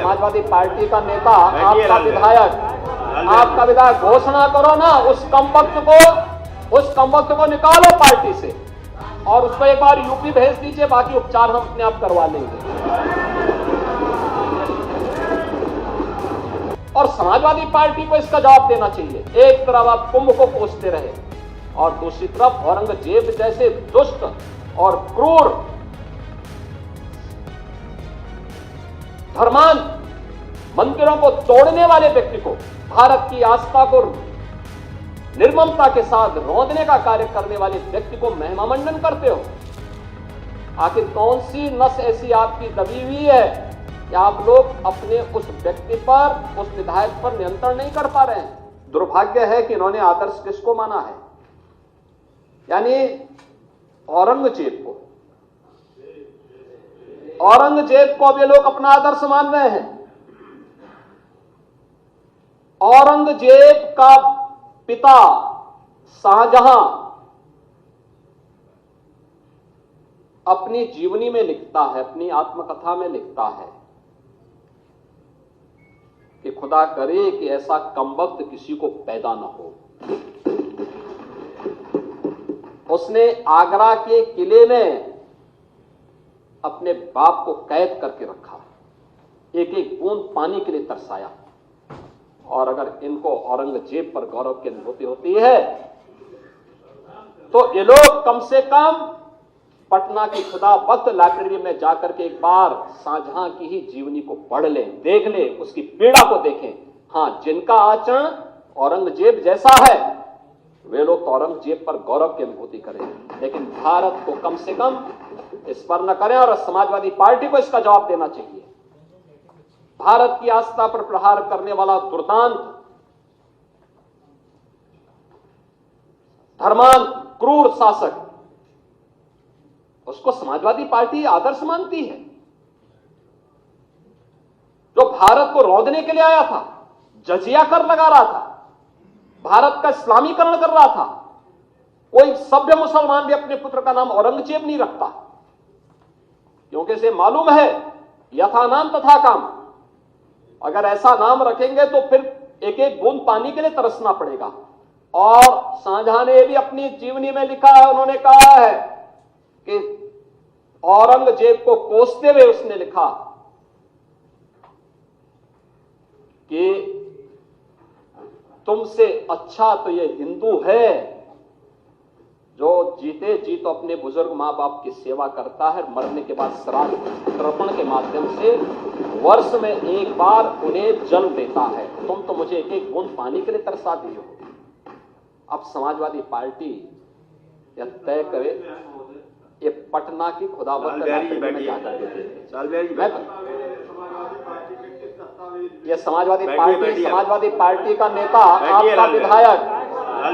Samajwadi party का नेता, आपका विधायक घोषणा करो ना, उस कमबख्त को निकालो पार्टी से और उसको एक बार यूपी भेज दीजिए, बाकी उपचार हम अपने आप करवा लेंगे। और समाजवादी पार्टी को इसका जवाब देना चाहिए। एक तरफ आप कुंभ को कोसते रहे और दूसरी तरफ औरंगजेब जैसे दुष्ट और क्रूर धर्मांध मंदिरों को तोड़ने वाले व्यक्ति को, भारत की आस्था को निर्ममता के साथ रौंदने का कार्य करने वाले व्यक्ति को महिमामंडन करते हो। आखिर कौन सी नस ऐसी आपकी दबी हुई है कि आप लोग अपने उस व्यक्ति पर, उस विधायक पर नियंत्रण नहीं कर पा रहे हैं? दुर्भाग्य है कि इन्होंने आदर्श किसको माना है, यानी औरंगजेब को अब ये लोग अपना आदर्श मान रहे हैं। औरंगजेब का पिता शाहजहां अपनी जीवनी में लिखता है, अपनी आत्मकथा में लिखता है कि खुदा करे कि ऐसा कमबख्त किसी को पैदा न हो। उसने आगरा के किले में अपने बाप को कैद करके रखा, एक एक बूंद पानी के लिए तरसाया। और अगर इनको औरंगजेब पर गौरव की अनुभूति होती है तो ये लोग कम से कम पटना की खुदाबख्त लाइब्रेरी में जाकर के एक बार शाहजहां की ही जीवनी को पढ़ लें, देख लें, उसकी पीड़ा को देखें। हां, जिनका आचरण औरंगजेब जैसा है वे लोग तो औरंगजेब पर गौरव की अनुभूति करें, लेकिन भारत को कम से कम इस पर न करें। और समाजवादी पार्टी को इसका जवाब देना चाहिए। भारत की आस्था पर प्रहार करने वाला दुर्दांत, धर्मांध, क्रूर शासक, उसको समाजवादी पार्टी आदर्श मानती है, जो भारत को रौंदने के लिए आया था, जजिया कर लगा रहा था, भारत का इस्लामीकरण कर रहा था। कोई सभ्य मुसलमान भी अपने पुत्र का नाम औरंगजेब नहीं रखता, क्योंकि इसे मालूम है यथा नाम तथा काम। अगर ऐसा नाम रखेंगे तो फिर एक एक बूंद पानी के लिए तरसना पड़ेगा। और शाहजहां ने भी अपनी जीवनी में लिखा है, उन्होंने कहा है कि औरंगजेब को कोसते हुए उसने लिखा कि तुमसे अच्छा तो ये हिंदू है जो जीते जी तो अपने बुजुर्ग मां बाप की सेवा करता है, मरने के बाद श्राद्ध तर्पण के माध्यम से वर्ष में एक बार उन्हें जल देता है। तुम तो मुझे एक एक बूंद पानी के लिए तरसा दी हो। अब समाजवादी पार्टी यह तय करे ये पटना की खुदाबख्त लाइब्रेरी में जाकर के ये समाजवादी पार्टी का नेता,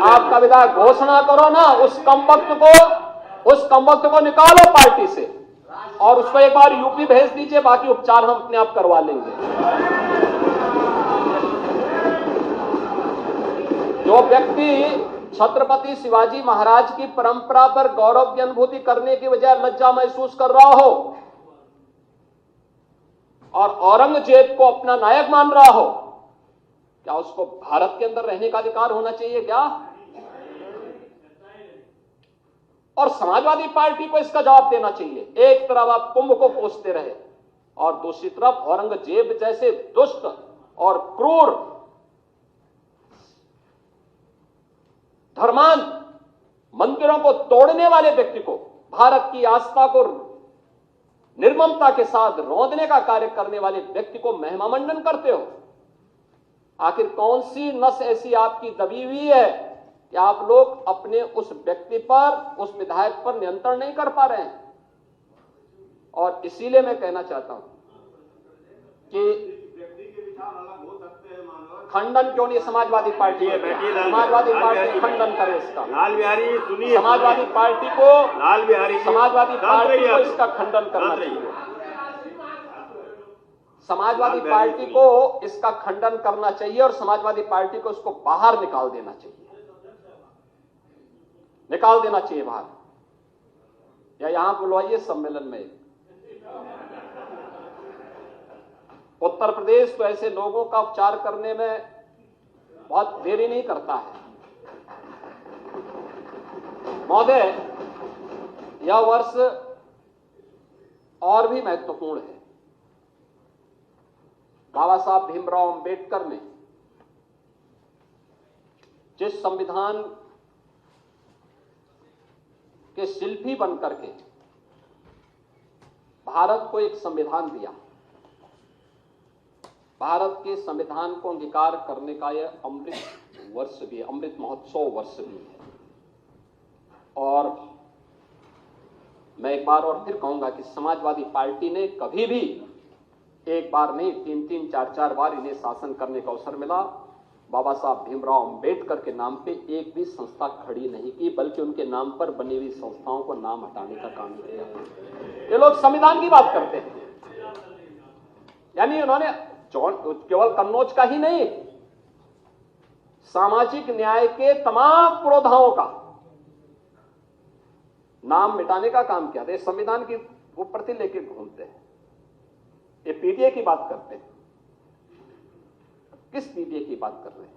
आपका विधायक घोषणा करो ना, उस कमबख्त को निकालो पार्टी से और उसको एक बार यूपी भेज दीजिए, बाकी उपचार हम अपने आप करवा लेंगे। जो व्यक्ति छत्रपति शिवाजी महाराज की परंपरा पर गौरव की अनुभूति करने की बजाय लज्जा महसूस कर रहा हो और औरंगजेब को अपना नायक मान रहा हो, क्या उसको भारत के अंदर रहने का अधिकार होना चाहिए क्या? और समाजवादी पार्टी को इसका जवाब देना चाहिए। एक तरफ आप कुंभ को कोसते रहे और दूसरी तरफ औरंगजेब जैसे दुष्ट और क्रूर धर्मांध मंदिरों को तोड़ने वाले व्यक्ति को, भारत की आस्था को निर्ममता के साथ रौंदने का कार्य करने वाले व्यक्ति को महिमामंडन करते हो। आखिर कौन सी नस ऐसी आपकी दबी हुई है कि आप लोग अपने उस व्यक्ति पर, उस विधायक पर नियंत्रण नहीं कर पा रहे हैं? और इसीलिए मैं कहना चाहता हूं कि खंडन क्यों नहीं समाजवादी पार्टी खंडन करे इसका। लाल बिहारी सुनिए, समाजवादी पार्टी को इसका खंडन करना चाहिए। समाजवादी पार्टी को इसका खंडन करना चाहिए और समाजवादी पार्टी को इसको बाहर निकाल देना चाहिए बाहर, या यहां बुलवाइए सम्मेलन में। उत्तर प्रदेश तो ऐसे लोगों का उपचार करने में बहुत देरी नहीं करता है। महोदय, यह वर्ष और भी महत्वपूर्ण है। बाबा साहब भीमराव अंबेडकर ने जिस संविधान के शिल्पी बनकर के भारत को एक संविधान दिया, भारत के संविधान को अंगीकार करने का यह अमृत वर्ष भी, अमृत महोत्सव वर्ष भी है। और मैं एक बार और फिर कहूंगा कि समाजवादी पार्टी ने कभी भी एक बार नहीं, 3-3, 4-4 बार इन्हें शासन करने का अवसर मिला, बाबा साहब भीमराव अंबेडकर के नाम पे एक भी संस्था खड़ी नहीं की, बल्कि उनके नाम पर बनी हुई संस्थाओं को नाम हटाने का काम किया। ये लोग संविधान की बात करते हैं, यानी उन्होंने केवल कन्नौज का ही नहीं, सामाजिक न्याय के तमाम पुरोधाओं का नाम मिटाने का काम किया था। इस संविधान की वो प्रति लेके घूमते हैं, ये पीडीए की बात करते हैं। किस पीडीए की बात कर रहे हैं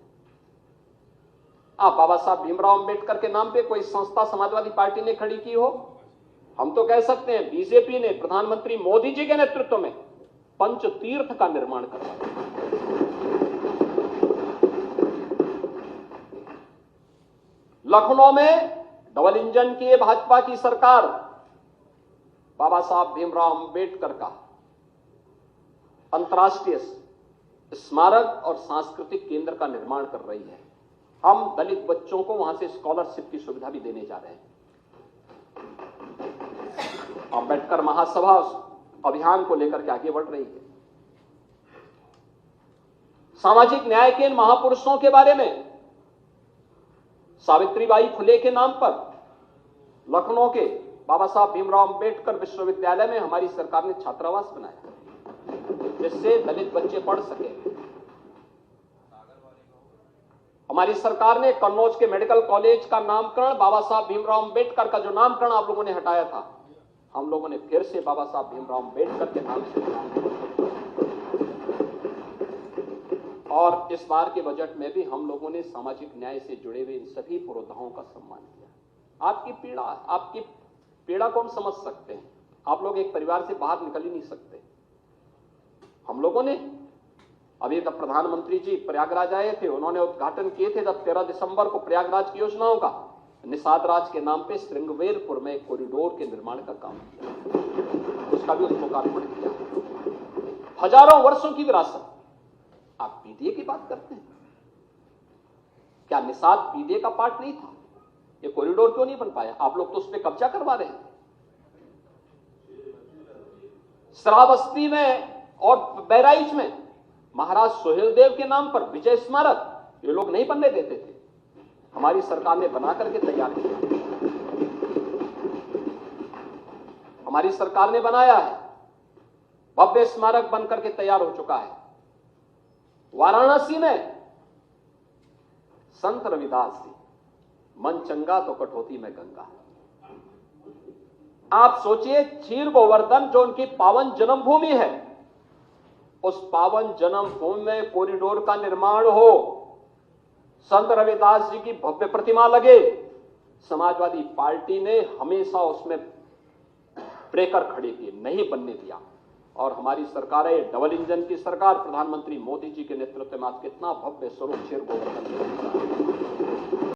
आप? बाबा साहब भीमराव अंबेडकर के नाम पे कोई संस्था समाजवादी पार्टी ने खड़ी की हो? हम तो कह सकते हैं बीजेपी ने प्रधानमंत्री मोदी जी के नेतृत्व में पंचतीर्थ का निर्माण करवाया। लखनऊ में डबल इंजन की भाजपा की सरकार बाबा साहब भीमराव अंबेडकर का अंतर्राष्ट्रीय स्मारक और सांस्कृतिक केंद्र का निर्माण कर रही है। हम दलित बच्चों को वहां से स्कॉलरशिप की सुविधा भी देने जा रहे हैं। अंबेडकर महासभा अभियान को लेकर के आगे बढ़ रही है। सामाजिक न्याय के इन महापुरुषों के बारे में सावित्रीबाई फुले के नाम पर लखनऊ के बाबा साहब भीमराव अंबेडकर विश्वविद्यालय में हमारी सरकार ने छात्रावास बनाया, जिससे दलित बच्चे पढ़ सके। हमारी सरकार ने कन्नौज के मेडिकल कॉलेज का नामकरण बाबा साहब भीमराव अंबेडकर का जो नामकरण आप लोगों ने हटाया था, हम लोगों ने फिर से बाबा साहब भीमराव अंबेडकर के नाम से और इस बार के बजट में भी हम लोगों ने सामाजिक न्याय से जुड़े हुए इन सभी पुरोधाओं का सम्मान किया। आपकी पीड़ा को हम समझ सकते हैं। आप लोग एक परिवार से बाहर निकल ही नहीं सकते। हम लोगों ने अभी तक प्रधानमंत्री जी प्रयागराज आए थे, उन्होंने उद्घाटन किए थे जब 13 दिसंबर को प्रयागराज की योजनाओं का, निषाद राज के नाम पे श्रृंगवेरपुर में कॉरिडोर के निर्माण का काम किया, उसका भी लोकार्पण किया। हजारों वर्षों की विरासत। आप पीडीए की बात करते हैं, क्या निषाद पीडीए का पार्ट नहीं था? ये कॉरिडोर क्यों नहीं बन पाया? आप लोग तो उस पर कब्जा करवा रहे हैं। श्रावस्ती में और बहराइच में महाराज सोहेलदेव के नाम पर विजय स्मारक ये लोग नहीं बनने देते थे, हमारी सरकार ने बना करके तैयार किया। हमारी सरकार ने बनाया है, भव्य स्मारक बनकर के तैयार हो चुका है। वाराणसी में संत रविदास जी, मन चंगा तो कटौती में गंगा। आप सोचिए, क्षीर गोवर्धन जो उनकी पावन जन्मभूमि है, उस पावन जन्मभूमि में कॉरिडोर का निर्माण हो, संत रविदास जी की भव्य प्रतिमा लगे। समाजवादी पार्टी ने हमेशा उसमें ब्रेकर खड़े किए, नहीं बनने दिया। और हमारी सरकार है डबल इंजन की सरकार, प्रधानमंत्री मोदी जी के नेतृत्व में आज कितना भव्य स्वरूप क्षीर गोवर्धन